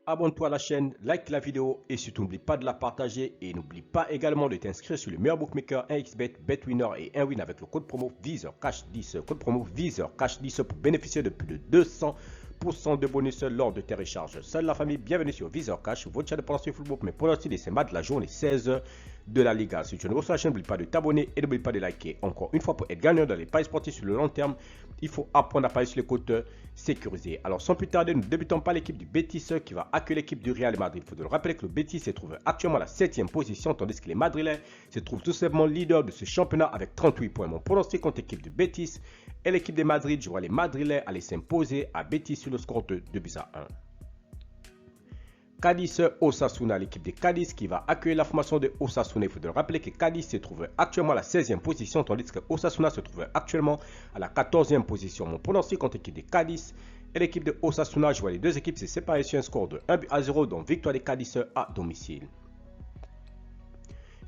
Abonne-toi à la chaîne, like la vidéo et surtout n'oublie pas de la partager et n'oublie pas également de t'inscrire sur le meilleur bookmaker 1xBet, BetWinner et 1win avec le code promo VISEURCASH10. Code promo VISEURCASH10 pour bénéficier de plus de 200% de bonus lors de tes recharges. Salut la famille, bienvenue sur VISEURCASH, votre chaîne de pronostic football, mais pour l'instant, c'est matchs de la journée 16 de la Liga. Si tu es nouveau sur la chaîne, n'oublie pas de t'abonner et n'oublie pas de liker. Encore une fois, pour être gagnant dans les paris sportifs sur le long terme, il faut apprendre à parier sur les côtes sécurisées. Alors sans plus tarder, nous ne débutons pas l'équipe du Betis qui va accueillir l'équipe du Real Madrid. Il faut le rappeler que le Betis se trouve actuellement à la 7e position, tandis que les Madrilènes se trouvent tout simplement leader de ce championnat avec 38 points. Mon pronostic contre l'équipe du Betis et l'équipe de Madrid, je vois les Madrilènes aller s'imposer à Betis sur le score de 2-1. Cadiz Osasuna, l'équipe de Cadiz qui va accueillir la formation de Osasuna. Il faut rappeler que Cadiz se trouve actuellement à la 16e position, tandis que Osasuna se trouve actuellement à la 14e position. Mon pronostic contre l'équipe de Cadiz et l'équipe de Osasuna, je vois les deux équipes se séparer sur un score de 1-0, donc victoire de Cadiz à domicile.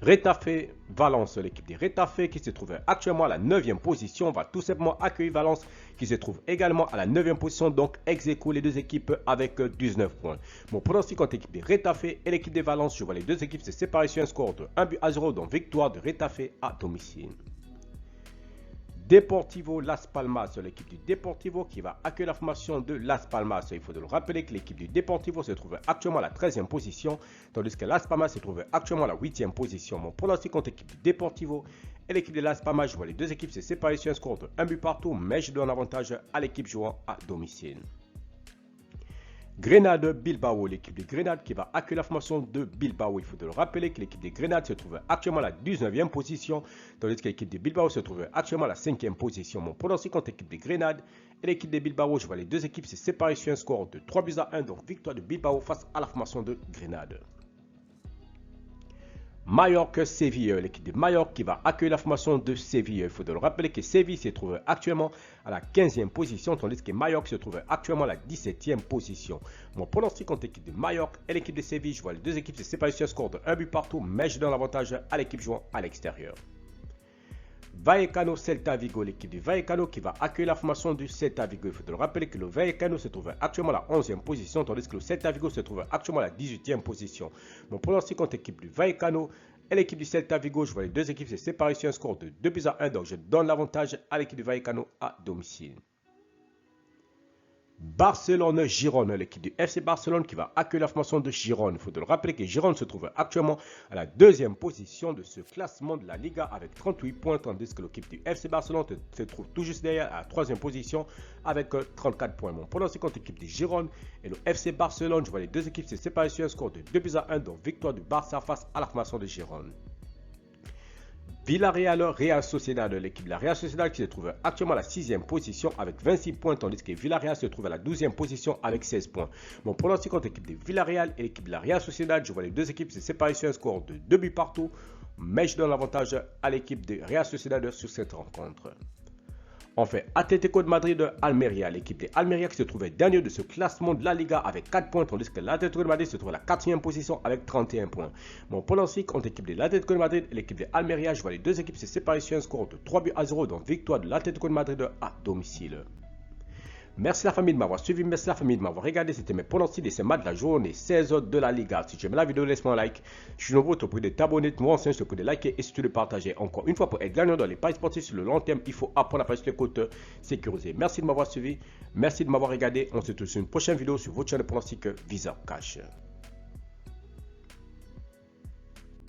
Retafe Valence, l'équipe de Retafe qui se trouve actuellement à la 9e position, va tout simplement accueillir Valence qui se trouve également à la 9e position, donc ex-aequo les deux équipes avec 19 points. Mon pronostic contre l'équipe de Retafe et l'équipe de Valence, je vois les deux équipes se séparer sur un score de 1-0, donc victoire de Retafe à domicile. Deportivo Las Palmas, l'équipe du Deportivo qui va accueillir la formation de Las Palmas. Il faut le rappeler que l'équipe du Deportivo se trouve actuellement à la 13e position, tandis que Las Palmas se trouve actuellement à la 8e position. Mon pronostic contre l'équipe du Deportivo et l'équipe de Las Palmas, je vois les deux équipes se séparer sur un score de 1 but partout, mais je donne avantage à l'équipe jouant à domicile. Grenade Bilbao, l'équipe de Grenade qui va accueillir la formation de Bilbao. Il faut le rappeler que l'équipe de Grenade se trouve actuellement à la 19e position, tandis que l'équipe de Bilbao se trouve actuellement à la 5e position. Mon pronostic contre l'équipe de Grenade et l'équipe de Bilbao, je vois les deux équipes se séparer sur un score de 3-1, donc victoire de Bilbao face à la formation de Grenade. Mallorca-Séville, l'équipe de Mallorca qui va accueillir la formation de Séville. Il faut le rappeler que Séville se trouve actuellement à la 15e position, tandis que Mallorca se trouve actuellement à la 17e position. Mon pronostic contre l'équipe de Mallorca et l'équipe de Séville, je vois les deux équipes se séparer sur un score de 1 but partout, mais je donne l'avantage à l'équipe jouant à l'extérieur. Vallecano Celta Vigo, l'équipe du Vallecano qui va accueillir la formation du Celta Vigo. Il faut le rappeler que le Vallecano se trouve actuellement à la 11e position, tandis que le Celta Vigo se trouve actuellement à la 18e position. Mon pronostic contre l'équipe du Vallecano et l'équipe du Celta Vigo, je vois les deux équipes se séparer sur un score de 2-1, donc je donne l'avantage à l'équipe du Vallecano à domicile. Barcelone-Girone, l'équipe du FC Barcelone qui va accueillir la formation de Girone. Il faut le rappeler que Girone se trouve actuellement à la 2e position de ce classement de la Liga avec 38 points, tandis que l'équipe du FC Barcelone se trouve tout juste derrière à la 3e position avec 34 points. Mon pronostic contre l'équipe de Girone et le FC Barcelone, je vois les deux équipes se séparer sur un score de 2-1, donc victoire du Barça face à la formation de Girone. Villarreal Real Sociedad, l'équipe de la Real Sociedad qui se trouve actuellement à la 6e position avec 26 points, tandis que Villarreal se trouve à la 12e position avec 16 points. Mon pronostic contre l'équipe de Villarreal et l'équipe de la Real Sociedad, je vois les deux équipes se séparer sur un score de 2 buts partout, mais je donne l'avantage à l'équipe de Real Sociedad sur cette rencontre. Enfin, Atlético de Madrid Almeria, l'équipe de Almeria qui se trouvait dernier de ce classement de la Liga avec 4 points, tandis que l'Atlético de Madrid se trouve à la 4e position avec 31 points. Mon pronostic contre l'équipe de l'Atlético de Madrid et l'équipe de Almeria, je vois les deux équipes se séparer sur un score de 3-0, donc victoire de l'Atlético de Madrid à domicile. Merci la famille de m'avoir suivi, merci la famille de m'avoir regardé. C'était mes pronostics de ce match de la journée 16 de la Liga. Si tu aimes la vidéo, laisse-moi un like. Je suis nombreux, je te prie de t'abonner, de me renseigner, je te prie de liker et surtout de partager. Encore une fois, pour être gagnant dans les paris sportifs sur le long terme, il faut apprendre à parier sur les côtes sécurisées. Merci de m'avoir suivi, merci de m'avoir regardé. On se retrouve sur une prochaine vidéo sur votre chaîne de pronostics VISEURCASH.